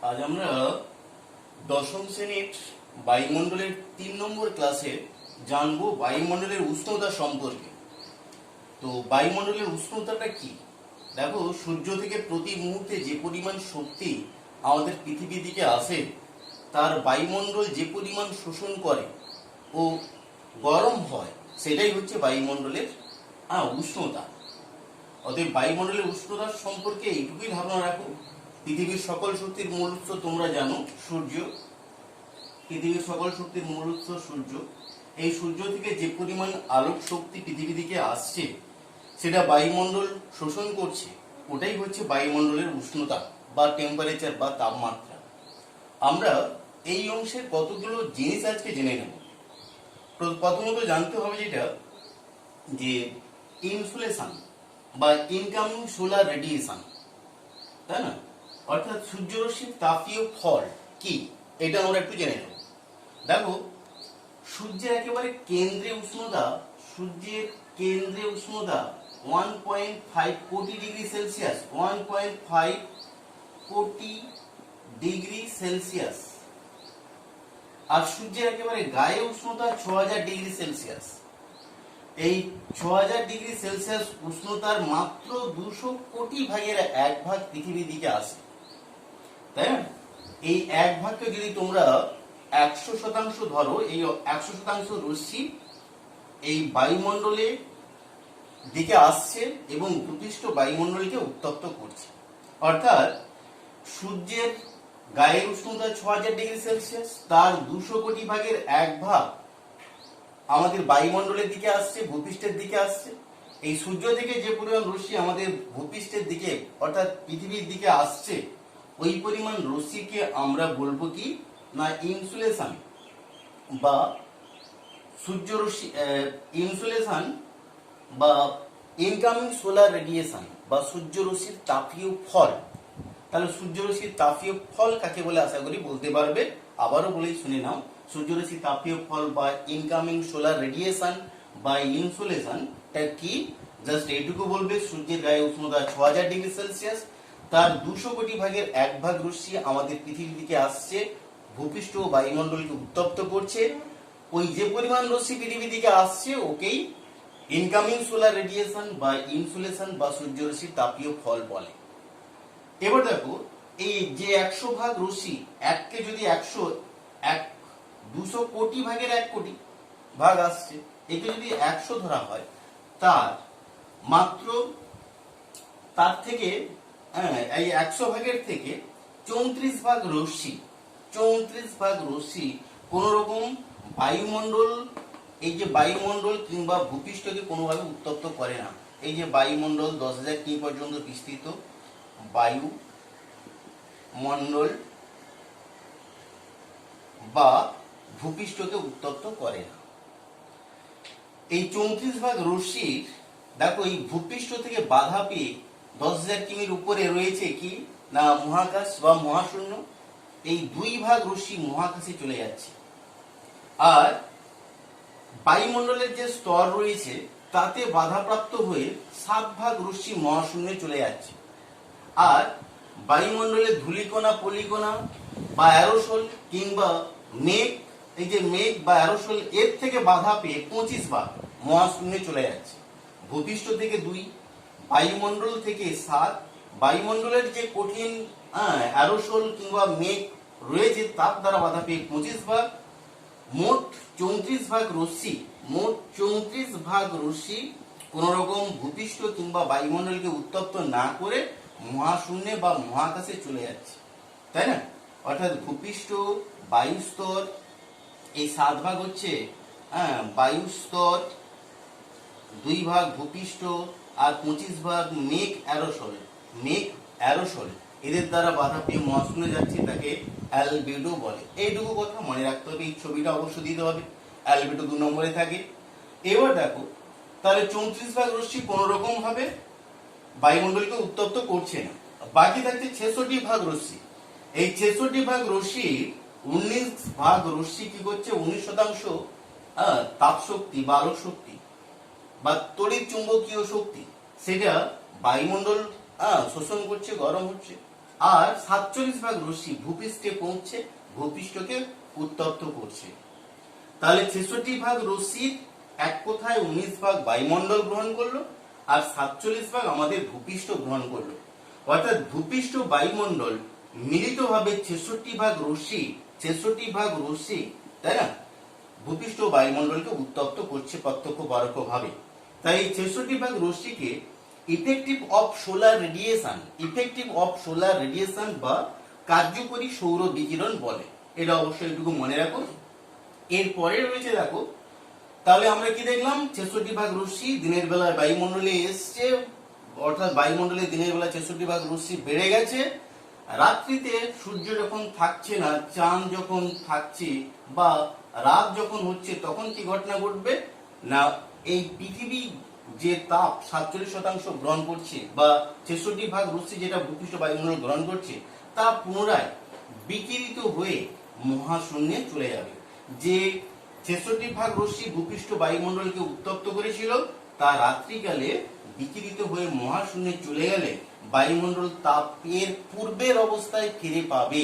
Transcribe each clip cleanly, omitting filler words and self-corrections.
আজ আমরা দশম শ্রেণীর বায়ুমণ্ডলের 3 নম্বর ক্লাসে জানবো বায়ুমণ্ডলের উষ্ণতা সম্পর্কে। তো বায়ুমণ্ডলের উষ্ণতাটা কি? দেখো, সূর্য থেকে প্রতি মুহূর্তে যে পরিমাণ শক্তি আমাদের পৃথিবীর দিকে আসে, তার বায়ুমণ্ডল যে পরিমাণ শোষণ করে ও গরম হয়, সেটাই হচ্ছে বায়ুমণ্ডলের উষ্ণতা। অতএব বায়ুমণ্ডলের উষ্ণতা সম্পর্কে এইটুকুই ধারণা রাখো। পৃথিবীর সকল শক্তির মূল উৎস তোমরা জানো, সূর্য। পৃথিবীর সকল শক্তির মূল উৎস সূর্য। এই সূর্য থেকে যে পরিমাণ আলোক শক্তি পৃথিবী দিকে আসছে, সেটা বায়ুমণ্ডল শোষণ করছে, ওটাই হচ্ছে বায়ুমণ্ডলের উষ্ণতা বা টেম্পারেচার বা তাপমাত্রা। আমরা এই অংশের কতগুলো জিনিস আজকে জেনে নেব। প্রথমত জানতে হবে যেটা যে ইনসুলেশন বা ইনকামিং সোলার রেডিয়েশন, তাই না? অর্থাৎ সূর্যরশ্মির তাপীয় ফল কি, এটা আমরা একটু জেনে নেব। দেখো, সূর্যের একেবারে কেন্দ্রে উষ্ণতা, 1.5 কোটি ডিগ্রি সেলসিয়াস, 1.5 কোটি ডিগ্রি সেলসিয়াস। আর সূর্যের একেবারে গায়ে উষ্ণতা 6000 ডিগ্রি সেলসিয়াস। এই 6000 ডিগ্রি সেলসিয়াস উষ্ণতার মাত্র 200 কোটি ভাগের 1 ভাগ পৃথিবীর দিকে আসে, তাই না? এই 1 ভাগকে যদি তোমরা 100% ধরো, এই 100% রশ্মি এই বায়ুমণ্ডলে দিকে আসছে এবং ভূপৃষ্ঠ বায়ুমণ্ডলকে উত্তপ্ত করছে। অর্থাৎ সূর্যের গায়ের উষ্ণতা 6000 ডিগ্রি সেলসিয়াস, তার 200 কোটি ভাগের 1 ভাগ আমাদের বায়ুমণ্ডলের দিকে আসছে, ভূপৃষ্ঠের দিকে আসছে। এই সূর্য থেকে যে পরিমাণ রশ্মি আমাদের ভূপৃষ্ঠের দিকে অর্থাৎ পৃথিবীর দিকে আসছে, ওই পরিমাণ রশ্মিকে আমরা বলবো কি না ইনসুলেশন বা সূর্যরশ্মি, ইনসুলেশন বা ইনকামিং সোলার রেডিয়েশন বা সূর্যরশ্মির তাপীয় ফল। তাহলে সূর্যরশ্মির তাপীয় ফল কাকে বলে আশা করি বলতে পারবে। আবারও বলেই শুনে নাও, সূর্যরশ্মির তাপীয় ফল বা ইনকামিং সোলার রেডিয়েশন বা ইনসুলেশন কি? জাস্ট এইটুকু বলবে, সূর্যের গায়ে উষ্ণতা 6000 ডিগ্রি সেলসিয়াস, তার 200 কোটি ভাগের 1 ভাগ রশ্মি আমাদের পৃথিবীর দিকে আসছে, ভূপৃষ্ঠ ও বায়ুমণ্ডলকে উত্তপ্ত করছে। ওই যে পরিমাণ রশ্মি পৃথিবীর দিকে আসছে, ওকেই ইনকামিং সোলার রেডিয়েশন বা ইনসুলেশন বা সূর্যরশ্মির তাপীয় ফল বলে। এবার দেখো, এই যে 100 ভাগ রশ্মি, এককে যদি 200 কোটি ভাগের 1 কোটি ভাগ আসছে, একে যদি 100 ধরা হয়, তার থেকে এই 100 ভাগের থেকে 34 ভাগ রশ্মি কোন রকম বায়ুমণ্ডল, এই যে বায়ুমণ্ডল কিংবা ভূপৃষ্ঠকে কোনোভাবে উত্তপ্ত করে না। এই যে বায়ুমণ্ডল 10,000 কিমি পর্যন্ত বিস্তৃত বায়ুমণ্ডল বা ভূপৃষ্ঠকে উত্তপ্ত করে না। এই 34 ভাগ রশ্মির, দেখো, এই ভূপৃষ্ঠ থেকে বাধা পেয়ে 10,000 কিমির উপরে রয়েছে কি না মহাকাশ বা মহাশূন্য। এই 2 ভাগ রশ্মি মহাকাশে চলে যাচ্ছে। আর বায়ুমণ্ডলের যে স্তর রয়েছে, তাতে বাধাপ্রাপ্ত হয়ে 7 ভাগ রশ্মি মহাশূন্যে চলে যাচ্ছে। আর বায়ুমণ্ডলের ধূলিকণা, পলিকণা বা অ্যারোসল কিংবা মেঘ, এই যে মেঘ বা অ্যারোসল, এর থেকে বাধা পেয়ে 25 ভাগ মহাশূন্যে চলে যাচ্ছে। ভূপৃষ্ঠ থেকে 2, বায়ুমণ্ডল থেকে 7, বায়ুমণ্ডলের যে কঠিন অ্যারোসল কিংবা মেঘ রয়েছে, তার দ্বারা বাধা পেয়ে 25 ভাগ। মোট 34 ভাগ রশ্মি কোন রকম ভূপৃষ্ঠ কিংবা বায়ুমণ্ডলকে উত্তপ্ত না করে মহাশূন্যে বা মহাকাশে চলে যাচ্ছে, তাই না? অর্থাৎ ভূপৃষ্ঠ, বায়ুস্তর, এই 7 ভাগ হচ্ছে বায়ুস্তর, 2 ভাগ ভূপৃষ্ঠ, আর 25 ভাগ মেঘ অ্যারোসল, এদের দ্বারা বাধা পেয়ে মহাশূন্যে যাচ্ছে, তাকে অ্যালবেডো বলে। এইটুকু কথা মনে রাখতে হবে। এই ছবিটা অবশ্য দিতে হবে, অ্যালবেডো 2 নম্বরে থাকে। এবার দেখো, তাহলে 34 ভাগ রশ্মি কোন রকম ভাবে বায়ুমণ্ডলকে উত্তপ্ত করছে না। বাকি থাকছে 66 ভাগ রশ্মি। এই 66 ভাগ রশ্মির 19 ভাগ রশ্মি কি করছে? 19% তাপ শক্তি বা আলোক শক্তি বা তড়িৎ চুম্বকীয় শক্তি, সেটা বায়ুমণ্ডল শোষণ করছে, গরম হচ্ছে। আর 47 ভাগ রশ্মি ভূপৃষ্ঠে পৌঁছে ভূপৃষ্ঠকে উত্তপ্ত করছে। তাহলে 66 ভাগ রশ্মির এক কথায় 19 ভাগ বায়ুমণ্ডল গ্রহণ করলো আর 47 ভাগ আমাদের ভূপৃষ্ঠ গ্রহণ করলো। অর্থাৎ ভূপৃষ্ঠ বায়ুমণ্ডল মিলিতভাবে 66 ভাগ রশ্মি তাই না ভূপৃষ্ঠ বায়ুমণ্ডলকে উত্তপ্ত করছে প্রত্যক্ষ পরোক্ষ ভাবে। তাই এই 66 ভাগ রশ্মিকে ইফেক্টিভ অফ সোলার রেডিয়েশন বা কার্যকরী সৌর বিকিরণ বলে। এটা অবশ্যই এটুকু মনে রাখো। এরপরে রয়েছে দেখো, তাহলে আমরা কি দেখলাম, 66 ভাগ রশ্মি দিনের বেলায় বায়ুমণ্ডলে এসছে, অর্থাৎ বায়ুমণ্ডলে দিনের বেলা 66 ভাগ রশ্মি বেড়ে গেছে। রাত্রিতে সূর্য যখন থাকছে না, চাঁদ যখন থাকছে বা রাত যখন হচ্ছে, তখন কি ঘটনা ঘটবে না, এই পৃথিবী যে তাপ 47% গ্রহণ করছে বা 66 ভাগ রশ্মি যেটা ভূপৃষ্ঠ বায়ুমণ্ডল গ্রহণ করছে, তা পুনরায় বিকিরিত হয়ে মহাশূন্যে চলে যাবে। যে 66 ভাগ রশ্মি ভূপৃষ্ঠ বায়ুমণ্ডলকে উত্তপ্ত করেছিল, তা রাত্রিকালে বিকিরিত হয়ে মহাশূন্যে চলে গেলে বায়ুমণ্ডল তাপের পূর্বের অবস্থায় ফিরে পাবে।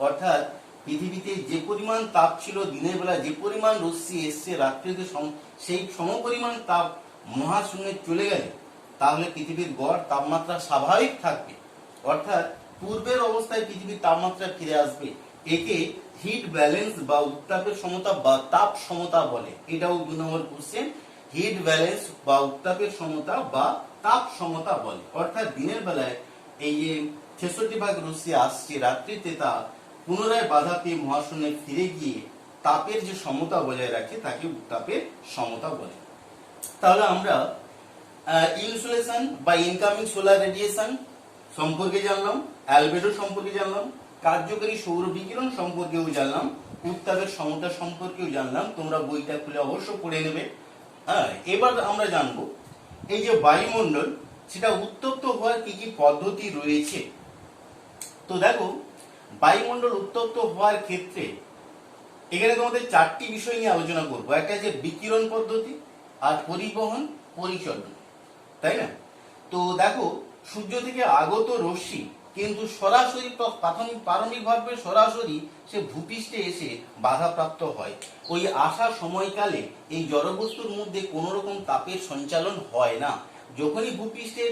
অর্থাৎ পৃথিবীতে যে পরিমাণ তাপ ছিল দিনের বেলা, যে পরিমাণ রশ্মি এসছে রাত্রিতে, সেই সমপরিমাণ তাপ মহাশূন্যে চলে গেলে তাহলে পৃথিবীর গড় তাপমাত্রা স্বাভাবিক থাকবে। অর্থাৎ পূর্বের অবস্থায় পৃথিবীর তাপমাত্রা ফিরে আসবে। একে হিট ব্যালেন্স বা উত্তাপের সমতা বা তাপ সমতা বলে। এটাও 2 নম্বর কোশ্চেন। হিট ব্যালেন্স বা উত্তাপের সমতা বা তাপ সমতা বলে। অর্থাৎ দিনের বেলায় এই যে 66 ভাগ রশ্মি আসছে, রাত্রিতে তা পুনরায় বাধা পেয়ে মহাশূন্যে ফিরে গিয়ে তাপের যে সমতা বজায় রাখে তাকে উত্তাপের সমতা বলে। তাহলে আমরা ইনসুলেশন বা ইনকামিং সোলার রেডিয়েশন সম্পর্কে জানলাম, অ্যালবেডো সম্পর্কে জানলাম, কার্যকরী সৌর বিকিরণ সম্পর্কেও জানলাম, উত্তাপের সমতা সম্পর্কেও জানলাম। তোমরা বইটা খুলে অবশ্য পড়ে নেবে। হ্যাঁ, এবার আমরা জানবো এই যে বায়ুমণ্ডল, সেটা উত্তপ্ত হওয়ার কি কি পদ্ধতি রয়েছে। তো দেখো, বায়ুমণ্ডল উত্তপ্ত হওয়ার ক্ষেত্রে এখানে তোমাদের 4টি বিষয় নিয়ে আলোচনা করবো। একটা যে বিকিরণ পদ্ধতি, আর পরিবহন, পরিচলন, তাই না। তো দেখো, সূর্য থেকে আগত রশ্মি কিন্তু সরাসরি প্রাথমিকভাবে সরাসরি সে ভূপৃষ্ঠে এসে বাধাপ্রাপ্ত হয়। ওই আসার সময়কালে এই জড়বস্তুর মধ্যে কোনো রকম তাপের সঞ্চালন হয় না। যখনই ভূপৃষ্ঠের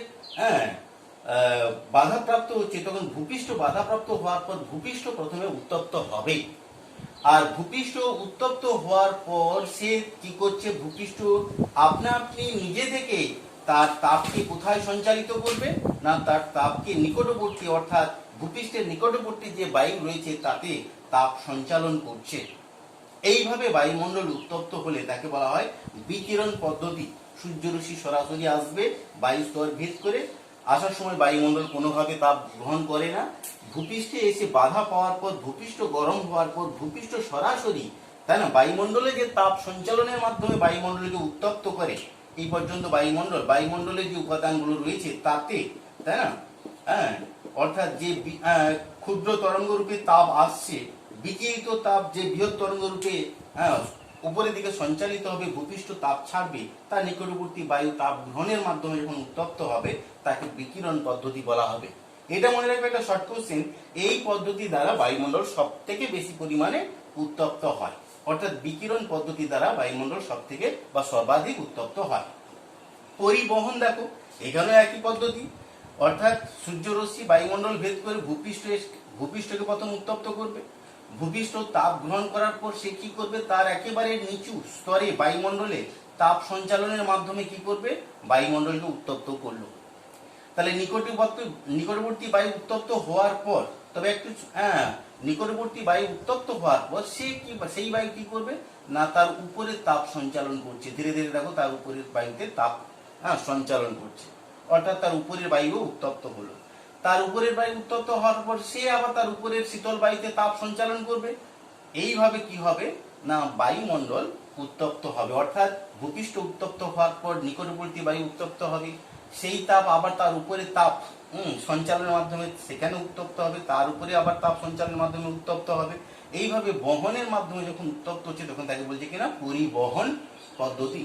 বাধাপ্রাপ্ত হচ্ছে, তখন ভূপৃষ্ঠ বাধাপ্রাপ্ত হওয়ার পর ভূপৃষ্ঠ প্রথমে উত্তপ্ত হবে। আর ভূপৃষ্ঠ উত্তপ্ত হওয়ার পর সে কি করছে, ভূপৃষ্ঠ আপনা আপনি নিজে থেকে তার তাপকে কোথায় সঞ্চালিত করবে না, তার তাপকে নিকটবর্তী অর্থাৎ ভূপৃষ্ঠের নিকটবর্তী যে বায়ু রয়েছে তাতে তাপ সঞ্চালন করছে। এইভাবে বায়ুমণ্ডল উত্তপ্ত হলে তাকে বলা হয় বিকিরণ পদ্ধতি। সূর্যরশ্মি সরাসরি আসবে, বায়ু স্তর ভেদ করে আসার সময় বায়ুমণ্ডল কোনোভাবে তাপ গ্রহণ করে না। ভূপৃষ্ঠে এসে বাধা পাওয়ার পর, ভূপৃষ্ঠ গরম হওয়ার পর ভূপৃষ্ঠ সরাসরি, তাই না, বায়ুমণ্ডলে যে তাপ সঞ্চালনের মাধ্যমে বায়ুমণ্ডলকে উত্তপ্ত করে, এই পর্যন্ত বায়ুমণ্ডলের যে উপাদানগুলো রয়েছে তাতে, তাই না, হ্যাঁ, অর্থাৎ যে ক্ষুদ্র তরঙ্গ রূপে তাপ আসছে, বিকিরিত তাপ যে বৃহৎ তরঙ্গ রূপে উপরের দিকে সঞ্চালিত হবে, ভূপৃষ্ঠ তাপ ছাড়বে, তার নিকটবর্তী বায়ু তাপ গ্রহণের মাধ্যমে যখন উত্তপ্ত হবে তাকে বিকিরণ পদ্ধতি বলা হবে। এটা মনে রাখবে, একটা শর্ট কোশ্চেন। এই পদ্ধতি দ্বারা বায়ুমণ্ডল সব থেকে বেশি পরিমাণে উত্তপ্ত হয়। অর্থাৎ বিকিরণ পদ্ধতি দ্বারা বায়ুমণ্ডল সব থেকে বা সর্বাধিক উত্তপ্ত হয়। পরিবহন দেখো, এখানেও একই পদ্ধতি। অর্থাৎ সূর্যরশ্মি বায়ুমণ্ডল ভেদ করে ভূপৃষ্ঠকে প্রথম উত্তপ্ত করবে। ভূপৃষ্ঠ তাপ গ্রহণ করার পর সে কি করবে, তার একেবারে নিচু স্তরে বায়ুমণ্ডলে তাপ সঞ্চালনের মাধ্যমে কি করবে, বায়ুমণ্ডলকে উত্তপ্ত করলো। তাহলে নিকটবর্তী বায়ু উত্তপ্ত হওয়ার পর, তবে একটু নিকটবর্তী বায়ু উত্তপ্ত হওয়ার পর সেই বায়ু কি করবে না, তার উপরে তাপ সঞ্চালন করছে। ধীরে ধীরে দেখো তার উপরের বায়ুতে তাপ সঞ্চালন করছে, অর্থাৎ তার উপরের বায়ু উত্তপ্ত হলো। তার উপরের বায়ু উত্তপ্ত হওয়ার পর সে আবার তার উপরের শীতল বায়ুতে তাপ সঞ্চালন করবে। এইভাবে কি হবে না, বায়ুমণ্ডল উত্তপ্ত হবে। অর্থাৎ ভূপৃষ্ঠ উত্তপ্ত হওয়ার পর নিকটবর্তী বায়ু উত্তপ্ত হবে, সেই তাপ আবার তার উপরে তাপ সঞ্চালনের মাধ্যমে সেখানে উত্তপ্ত হবে, তার উপরে আবার তাপ সঞ্চালনের মাধ্যমে উত্তপ্ত হবে। এইভাবে বহনের মাধ্যমে যখন উত্তপ্ত হচ্ছে তখন তাকে বলছে কিনা পরিবহন পদ্ধতি।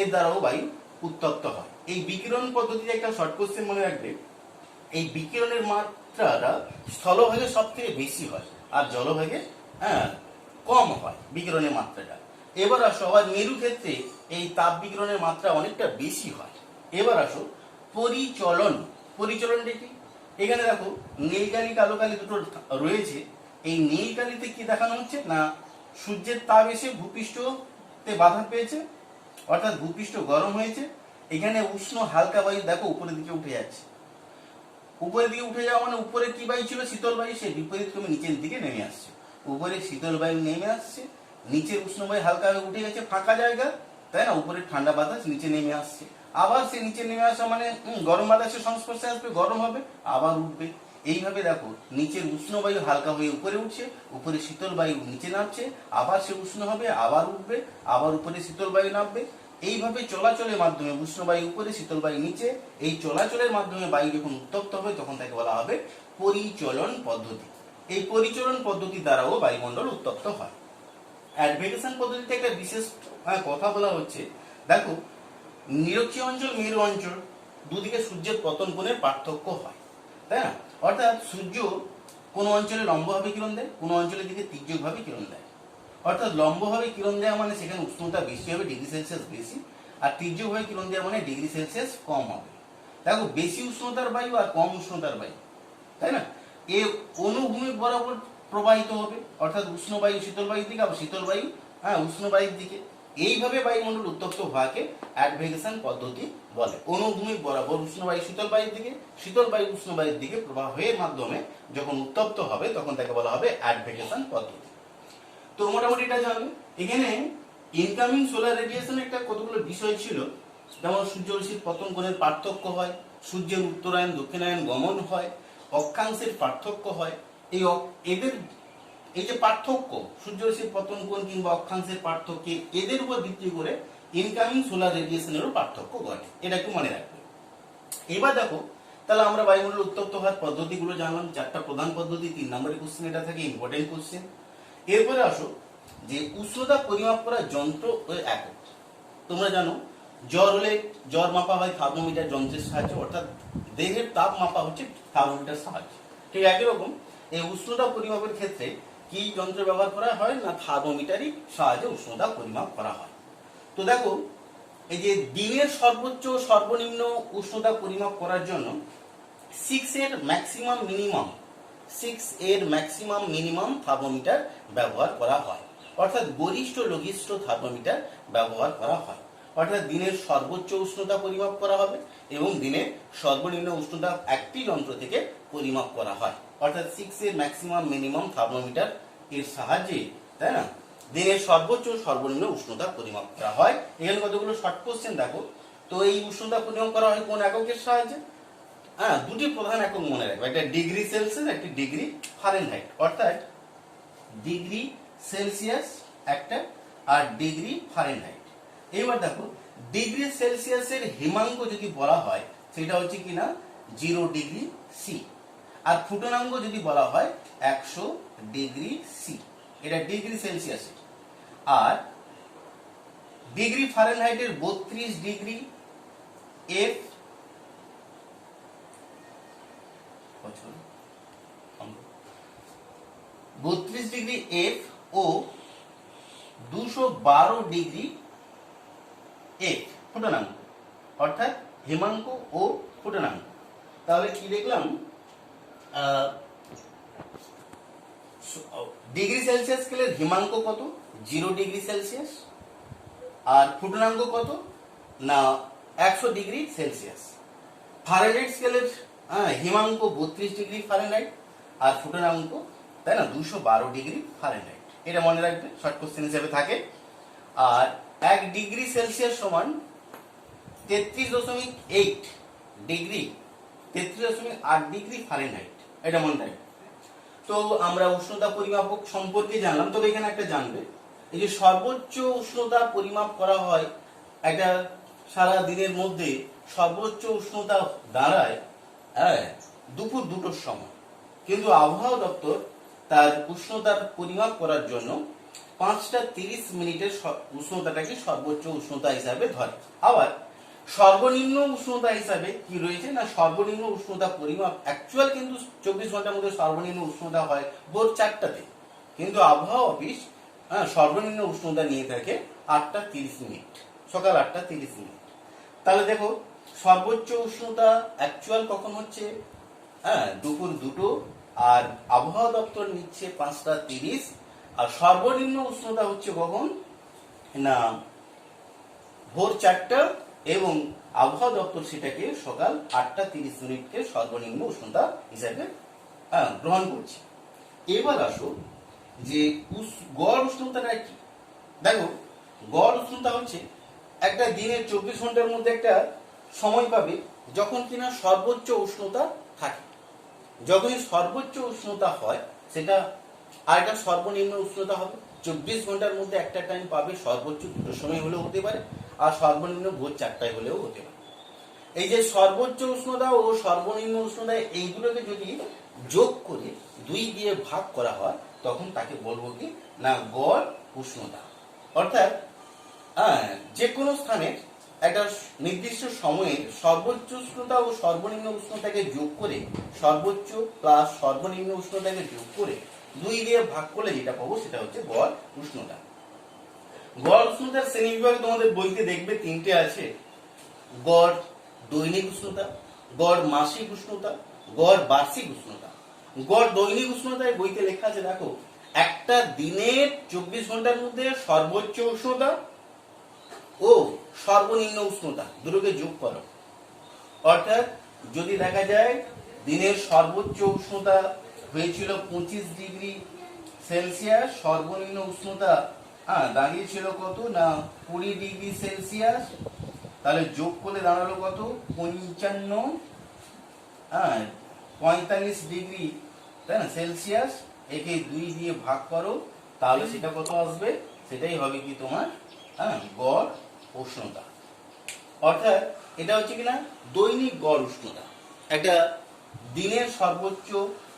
এর দ্বারাও বায়ু উত্তপ্ত হয়। এই বিকিরণ পদ্ধতিতে একটা শর্ট কোশ্চেন মনে রাখবে, এই বিকিরণের মাত্রাটা স্থলভাগে সব থেকে বেশি হয় আর জলভাগে কম হয় বিকিরণের মাত্রাটা। এবার আসো আবার মেরু ক্ষেত্রে এই তাপ বিকিরণের মাত্রা অনেকটা বেশি হয়। এবার আসো পরিচলন। পরিচলনটা কি? এখানে দেখো নীল কালি কালো কালি দুটো রয়েছে। এই নীল কালিতে কি দেখানো হচ্ছে না সূর্যের তাপ এসে ভূপৃষ্ঠতে বাধা পেয়েছে, অর্থাৎ ভূপৃষ্ঠ গরম হয়েছে। এখানে উষ্ণ হালকা বায়ু দেখো উপরের দিকে উঠে যাচ্ছে। উপরের দিকে উঠে যাওয়া মানে উপরে কি বায়ু ছিল? শীতল বায়ু, সে বিপরীত ক্রমে নিচের দিকে নেমে আসছে। উপরে শীতল বায়ু নেমে আসছে, নিচের উষ্ণ বায়ু হালকা উঠে গেছে ফাঁকা জায়গা, তাই না? উপরে ঠান্ডা বাতাস নিচে নেমে আসছে। আবার সে নিচে নেমে আসা মানে গরম বাতাসের সংস্পর্শে আসবে, গরম হবে, আবার উঠবে। এইভাবে দেখো নিচের উষ্ণ বায়ু হালকা হয়ে উপরে উঠছে, উপরে শীতল বায়ু নিচে নামছে, আবার সে উষ্ণ হবে, আবার উঠবে, আবার উপরে শীতল বায়ু নামবে। এইভাবে চলাচলের মাধ্যমে উষ্ণ বায়ু উপরে শীতল বায়ু নিচে, এই চলাচলের মাধ্যমে বায়ু যখন উত্তপ্ত হবে তখন তাকে বলা হবে পরিচলন পদ্ধতি। এই পরিচলন পদ্ধতি দ্বারাও বায়ুমণ্ডল উত্তপ্ত হয়। অ্যাডভেকেশন পদ্ধতিতে একটা বিশেষ কথা বলা হচ্ছে, দেখো নিরক্ষীয় অঞ্চল মেরু অঞ্চল দুদিকে সূর্যের পতন কোণের পার্থক্য হয়, তাই না? অর্থাৎ সূর্য কোন অঞ্চলে লম্বভাবে কিরণ দেয়, কোন অঞ্চলের দিকে তির্যকভাবে কিরণ দেয়। অর্থাৎ লম্বভাবে কিরণ দেওয়া মানে সেখানে উষ্ণতা বেশি হবে, ডিগ্রি সেলসিয়াস বেশি, আর তির্যকভাবে কিরণ দেওয়া মানে ডিগ্রি সেলসিয়াস কম হবে। দেখো বেশি উষ্ণতার বায়ু আর কম উষ্ণতার বায়ু, তাই না, এ অনুভূমি বরাবর প্রবাহিত হবে, অর্থাৎ উষ্ণ বায়ু শীতল বায়ুর দিকে, আবার শীতল বায়ু উষ্ণ বায়ুর দিকে। এইভাবে বায়ুমণ্ডল উত্তপ্ত হওয়াকে অ্যাডভেকেশন পদ্ধতি বলে। অনুভূমি বরাবর উষ্ণ বায়ু শীতল বায়ুর দিকে, শীতল বায়ু উষ্ণ বায়ুর দিকে প্রবাহের মাধ্যমে যখন উত্তপ্ত হবে তখন তাকে বলা হবে অ্যাডভেকেশন পদ্ধতি। তো মোটামুটি এটা জানবে। এখানে ইনকামিং সোলার রেডিয়েশনের একটা কতগুলো বিষয় ছিল, যেমন সূর্যরশ্মির পতন কোণের পার্থক্য হয়, সূর্যের উত্তরায়ণ দক্ষিণায়ন গমন হয়, অক্ষাংশের পার্থক্য হয়। এদের এই যে পার্থক্য সূর্যরশ্মির পতন কোণ কিংবা অক্ষাংশের পার্থক্য, এদের উপর ভিত্তি করে ইনকামিং সোলার রেডিয়েশনেরও পার্থক্য ঘটে, এটা একটু মনে রাখবে। এবার দেখো তাহলে আমরা বায়ুমণ্ডল উত্তপ্ত হওয়ার পদ্ধতিগুলো জানলাম, চারটা প্রধান পদ্ধতি, 3 নম্বরের কোশ্চেন এটা থাকে ইম্পর্টেন্ট কোশ্চেন। এরপরে আসো যে উষ্ণতা পরিমাপ করার যন্ত্র ও একক। তোমরা জানো জ্বর হলে জ্বর মাপা হয় থার্মোমিটার যন্ত্রের সাহায্যে, অর্থাৎ দেহের তাপ মাপা হচ্ছে থার্মোমিটার সাহায্যে। ঠিক একই রকম এই উষ্ণতা পরিমাপের ক্ষেত্রে কি যন্ত্র ব্যবহার করা হয় না থার্মোমিটারই সাহায্যে উষ্ণতা পরিমাপ করা হয়। তো দেখো এই যে দিনের সর্বোচ্চ সর্বনিম্ন উষ্ণতা পরিমাপ করার জন্য 6 এর ম্যাক্সিমাম মিনিমাম থার্মোমিটার ব্যবহার করা হয়, অর্থাৎ গরিষ্ঠ লঘিষ্ঠ থার্মোমিটার ব্যবহার করা হয়। অর্থাৎ দিনের সর্বোচ্চ উষ্ণতা পরিমাপ করা হবে এবং দিনের সর্বনিম্ন উষ্ণতা একটি যন্ত্র থেকে পরিমাপ করা হয়, অর্থাৎ 6 এর ম্যাক্সিমাম মিনিমাম থার্মোমিটার এর সাহায্যে, তাই না, দিনের সর্বোচ্চ সর্বনিম্ন উষ্ণতা পরিমাপ করা হয়। এখানে কতগুলো শর্ট কোশ্চেন দেখো। তো এই উষ্ণতা পরিমাপ করা হয় কোন এককের সাহায্যে? দুটি প্রধান একক মনে রাখবে, একটা ডিগ্রি সেলসিয়াস, একটা ডিগ্রি ফারেনহাইট। অর্থাৎ ডিগ্রি সেলসিয়াস একটা আর ডিগ্রি ফারেনহাইট। এবার দেখো ডিগ্রি সেলসিয়াসের হিমাঙ্ক যদি বলা হয় সেটা হচ্ছে কিনা 0 ডিগ্রি সি, আর ফুটনাঙ্ক যদি বলা হয় 100 ডিগ্রি সি, এটা ডিগ্রি সেলসিয়াসে। আর ডিগ্রি ফারেনহাইটের 32 ডিগ্রি এফ 32 ডিগ্রি এফ ও 212 ডিগ্রি এফ ফুটনাঙ্ক, অর্থাৎ হিমাঙ্ক ও ফুটনাঙ্ক। তাহলে কি দেখলাম, ডিগ্রি সেলসিয়াস স্কেলের হিমাঙ্ক কত? 0 ডিগ্রি সেলসিয়াস। আর ফুটনাঙ্ক কত না 100 ডিগ্রি সেলসিয়াস। ফারেনহাইট স্কেলের হিমাঙ্ক 32 ডিগ্রি ফারেনহাইট আর ফুটনাঙ্ক, তাই না, 212 ডিগ্রি ফারেনহাইট। এটা মনে রাখবে, শর্ট কোশ্চেন হিসেবে থাকে। আর 1 ডিগ্রি সেলসিয়াস সমান 33.8 ডিগ্রি, 33.8 ডিগ্রি ফারেনহাইট, এটা মনে রাখবে। তো আমরা উষ্ণতা পরিমাপক সম্পর্কে জানলাম। তবে এখানে একটা জানবে, এই যে সর্বোচ্চ উষ্ণতা পরিমাপ করা হয় একটা সারা দিনের মধ্যে, সর্বোচ্চ উষ্ণতা দাঁড়ায় দুপুর 2টোর সময়, কিন্তু আবহাওয়া দপ্তর তার উষ্ণতার পরিমাপ করার জন্য 5টা 30 মিনিটের উষ্ণতাটাকে সর্বোচ্চ উষ্ণতা হিসাবে ধরে। আবার সর্বনিম্ন উষ্ণতা হিসাবে কি রয়েছে না, সর্বনিম্ন উষ্ণতা পরিমাপ অ্যাকচুয়াল কিন্তু 24 ঘন্টার মধ্যে সর্বনিম্ন উষ্ণতা হয় ভোর 4টাতে, কিন্তু আবহাওয়া অফিস সর্বনিম্ন উষ্ণতা নিয়ে থাকে 8:30, সকাল 8:30। তাহলে দেখো সর্বোচ্চ উষ্ণতা অ্যাকচুয়াল কখন হচ্ছে, দুপুর 2টো, আর আবহাওয়া দপ্তর নিচ্ছে 5:30, আর সর্বনিম্ন উষ্ণতা হচ্ছে কখন না ভোর 4টা, এবং আবহাওয়া দপ্তর সেটাকে সকাল 8:30কে সর্বনিম্ন উষ্ণতা হিসাবে গ্রহণ করছে। এবার আসো যে গড় উষ্ণতাটা কি। দেখো গড় উষ্ণতা হচ্ছে একটা দিনের 24 ঘন্টার মধ্যে একটা সময় পাবে যখন কিনা সর্বোচ্চ উষ্ণতা থাকে। যখনই সর্বোচ্চ উষ্ণতা হয় সেটা, আর একটা সর্বনিম্ন উষ্ণতা হবে। 24 ঘন্টার মধ্যে একটা টাইম পাবে সর্বোচ্চ 2টোর সময় হলেও হতে পারে, আর সর্বনিম্ন ভোর 4টায় হলেও হতে পারে। এই যে সর্বোচ্চ উষ্ণতা ও সর্বনিম্ন উষ্ণতা এইগুলোকে যদি যোগ করে 2 দিয়ে ভাগ করা হয় তখন তাকে বলবো কি না গড় উষ্ণতা। অর্থাৎ যে কোনো স্থানের একটা নির্দিষ্ট সময়ে সর্বোচ্চ উষ্ণতা ও সর্বনিম্ন উষ্ণতাকে যোগ করে, সর্বোচ্চ প্লাস সর্বনিম্ন উষ্ণতাকে যোগ করে 2 দিয়ে ভাগ করলে যেটা পাবো সেটা হচ্ছে গড় উষ্ণতা। গড় উষ্ণতার শ্রেণীবিভাগ তোমাদের বইতে দেখবে 3টে আছে: গড় দৈনিক উষ্ণতা, গড় মাসিক উষ্ণতা, গড় বার্ষিক উষ্ণতা। গড় দৈনিক উষ্ণতায় বইতে লেখা আছে, দেখো একটা দিনের 24 ঘন্টার মধ্যে সর্বোচ্চ উষ্ণতা ও সর্বনিম্ন উষ্ণতা দুটোকে যোগ করো। অর্থাৎ যদি দেখা যায় দিনের সর্বোচ্চ উষ্ণতা হয়েছিল 25°C, সর্বনিম্ন উষ্ণতা দাঁড়িয়েছিল কত না 20°C, তাহলে যোগ করলে দাঁড়ালো কত 45°, তাই না সেলসিয়াস। একে 2 দিয়ে ভাগ করো তাহলে সেটা কত আসবে, সেটাই হবে কি তোমার গড় উষ্ণতা। অর্থাৎ এটা হচ্ছে কিনা দৈনিক গড় উষ্ণতা, একটা দিনের সর্বোচ্চ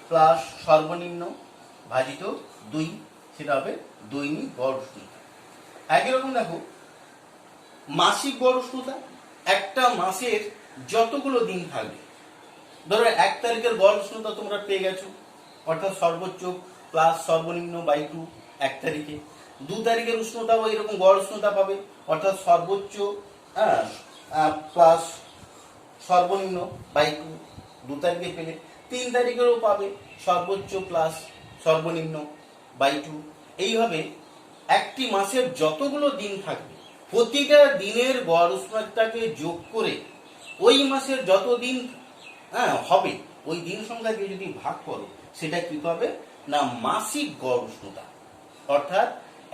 প্লাস সর্বনিম্ন ভাজিত 2, সেটা হবে দৈনিক গড় উষ্ণতা। একই রকম দেখো মাসিক গড় উষ্ণতা, একটা মাসের যতগুলো দিন থাকবে, ধরো 1 তারিখের গড় উষ্ণতা তোমরা পেয়ে গেছো, অর্থাৎ সর্বোচ্চ প্লাস সর্বনিম্ন বাই 2 1 তারিখে। 2 তারিখের উষ্ণতাও এরকম গড় উষ্ণতা পাবে, অর্থাৎ সর্বোচ্চ প্লাস সর্বনিম্ন বাই 2 তারিখে পেলে। 3 তারিখেরও পাবে সর্বোচ্চ প্লাস সর্বনিম্ন বাই 2। এইভাবে একটি মাসের যতগুলো দিন থাকবে প্রতিটা দিনের গড় উষ্ণতাকে যোগ করে ওই মাসের যত দিন হবে ওই দিন সংখ্যাকে যদি ভাগ করো সেটা কি পাবে না মাসিক গড় উষ্ণতা। অর্থাৎ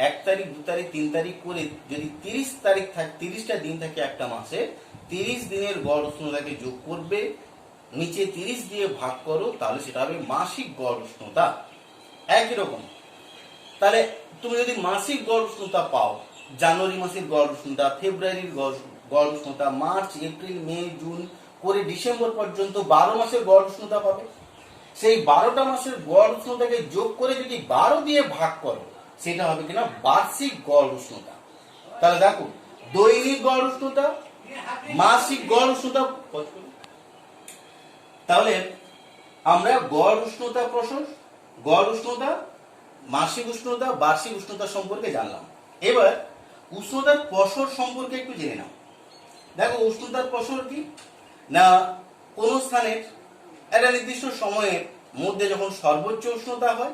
1 তারিখ 2 তারিখ 3 তারিখ করে যদি 30 তারিখ থাকে, 30টা দিন থাকে একটা মাসে, 30 দিনের গড় উষ্ণতাকে যোগ করবে, নিচে 30 দিয়ে ভাগ করো, তাহলে সেটা হবে মাসিক গড় উষ্ণতা। একই রকম তাহলে তুমি যদি মাসিক গড় উষ্ণতা পাও, জানুয়ারি মাসের গড় উষ্ণতা, ফেব্রুয়ারির গড় উষ্ণতা, মার্চ এপ্রিল মে জুন করে ডিসেম্বর পর্যন্ত 12 মাসের গড় উষ্ণতা পাবে। সেই 12টা মাসের গড় উষ্ণতাকে যোগ করে যদি 12 দিয়ে ভাগ করো সেটা হবে কিনা বার্ষিক গড় উষ্ণতা। তাহলে দেখো দৈনিক গড় উষ্ণতা, মাসিক গড় উষ্ণতা, তাহলে আমরা গড় উষ্ণতা প্রসর, গড় উষ্ণতা, মাসিক উষ্ণতা, বার্ষিক উষ্ণতা সম্পর্কে জানলাম। এবার উষ্ণতার প্রসর সম্পর্কে একটু জেনে নাও। দেখো উষ্ণতার প্রসর কি না, কোন স্থানের একটা নির্দিষ্ট সময়ের মধ্যে যখন সর্বোচ্চ উষ্ণতা হয়,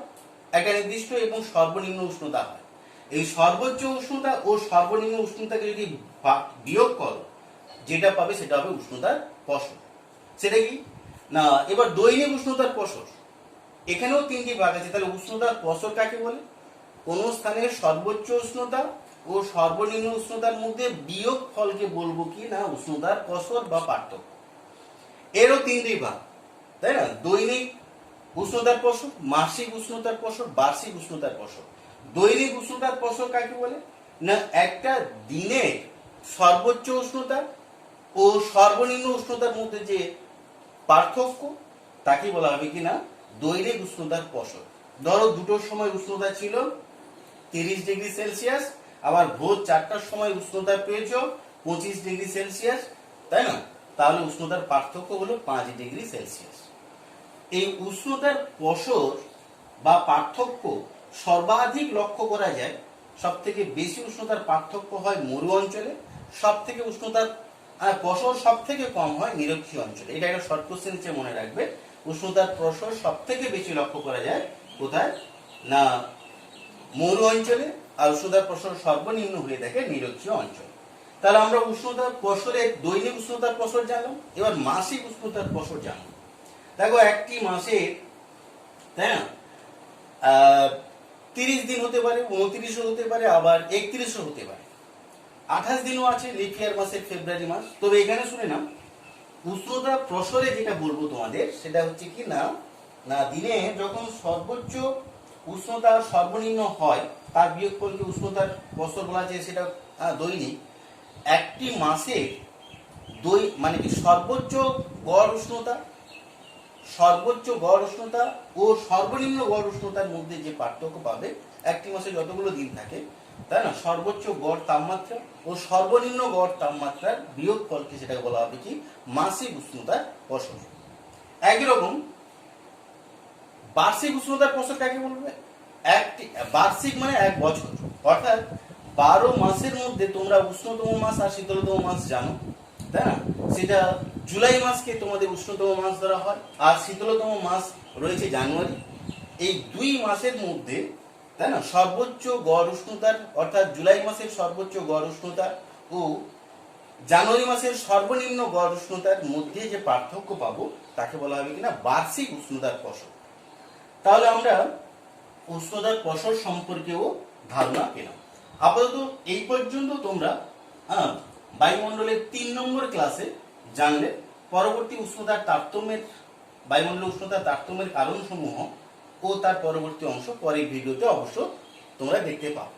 একটা নির্দিষ্ট এবং সর্বনিম্ন উষ্ণতা হয়, এই সর্বোচ্চ উষ্ণতা ও সর্বনিম্ন উষ্ণতাকে যদি বিয়োগ করো যেটা পাবে সেটা হবে উষ্ণতার প্রসর। সেটা কি না, এবার দৈনিক উষ্ণতার প্রসর, এখানেও 3টি ভাগ আছে। তাহলে উষ্ণতার প্রসর কাকে বলে? কোন স্থানের সর্বোচ্চ উষ্ণতা ও সর্বনিম্ন উষ্ণতার মধ্যে বিয়োগ ফলকে বলবো কি না উষ্ণতার প্রসর বা পার্থক্য। এরও 3টি ভাগ, তাই না? দৈনিক উষ্ণতার প্রসর, মাসিক উষ্ণতার প্রসর, বার্ষিক উষ্ণতার প্রসর। দৈনিক উষ্ণতার প্রসর কাকে বলে না, একটা দিনের সর্বোচ্চ উষ্ণতা ও সর্বনিম্ন উষ্ণতার মধ্যে যে পার্থক্য তাকে বলা হবে কিনা দৈনিক উষ্ণতার প্রসর। ধরো 2টোর সময় উষ্ণতা ছিল 30°C, আবার ভোর 4টার সময় উষ্ণতা পেয়েছো 25°C, তাই না? তাহলে উষ্ণতার পার্থক্য হলো 5 ডিগ্রি সেলসিয়াস। এই উষ্ণতার প্রসর বা পার্থক্য সর্বাধিক লক্ষ্য করা যায়, সব থেকে বেশি উষ্ণতার পার্থক্য হয় মরু অঞ্চলে, সব থেকে উষ্ণতার প্রসর সব থেকে কম হয় নিরক্ষীয় অঞ্চলে। এটা একটা শর্ট কোশ্চেন হিসেবে মনে রাখবে। উষ্ণতার প্রসর সব থেকে বেশি লক্ষ্য করা যায় কোথায় না মরু অঞ্চলে, আর উষ্ণতার প্রসর সর্বনিম্ন হয়ে থাকে নিরক্ষীয় অঞ্চলে। তাহলে আমরা উষ্ণতার প্রসরের দৈনিক উষ্ণতার প্রসর জানলাম, এবার মাসিক উষ্ণতার প্রসর জানলাম। দেখো একটি মাসে, তাই না, 30 দিন হতে পারে, 29 হতে পারে, আবার 31 হতে পারে, 28 দিনও আছে লিপ ইয়ার মাসের ফেব্রুয়ারি মাস। তবে এখানে শুনে নাও, উষ্ণতা প্রসরে যেটা বলবো তোমাদের সেটা হচ্ছে কি না, না দিনে যখন সর্বোচ্চ উষ্ণতা সর্বনিম্ন হয় তার বিয়োগফলকে উষ্ণতার প্রসর বলা যায়, সেটা দৈনিক। একটি মাসে মানে কি সর্বোচ্চ গড় উষ্ণতা ও সর্বনিম্ন গড় উষ্ণতার মধ্যে যে পার্থক্য পাবে, একটি মাসে যতগুলো দিন থাকে, তাই না, সর্বোচ্চ গড় তাপমাত্রা ও সর্বনিম্ন গড় তাপমাত্রার বিয়োগফলকে সেটাকে বলা হবে কি মাসিক উষ্ণতার প্রসর। একই রকম বার্ষিক উষ্ণতার প্রসর কাকে বলবে? একটি বার্ষিক মানে 1 বছর, অর্থাৎ 12 মাসের মধ্যে তোমরা উষ্ণতম মাস আর শীতলতম মাস জানো, তাই না? সেটা জুলাই মাসকে তোমাদের উষ্ণতম মাস ধরা হয়, আর শীতলতম মাস রয়েছে জানুয়ারি। এই 2 মাসের মধ্যে, তাই না, সর্বোচ্চ গড় উষ্ণতার, অর্থাৎ জুলাই মাসের সর্বোচ্চ গড় উষ্ণতা ও জানুয়ারি মাসের সর্বনিম্ন গড় উষ্ণতার মধ্যে যে পার্থক্য পাবো তাকে বলা হবে কিনা বার্ষিক উষ্ণতার প্রসর। তাহলে আমরা উষ্ণতার প্রসর সম্পর্কেও ধারণা পেলাম। আপাতত এই পর্যন্ত তোমরা বায়ুমণ্ডলের 3 নম্বর ক্লাসে জানলে। পরবর্তী উষ্ণতার তারতম্যের, বায়ুমণ্ডলের উষ্ণতার তারতম্যের কারণসমূহ ও তার পরবর্তী অংশ পরের ভিডিওতে অবশ্য তোমরা দেখতে পাবে।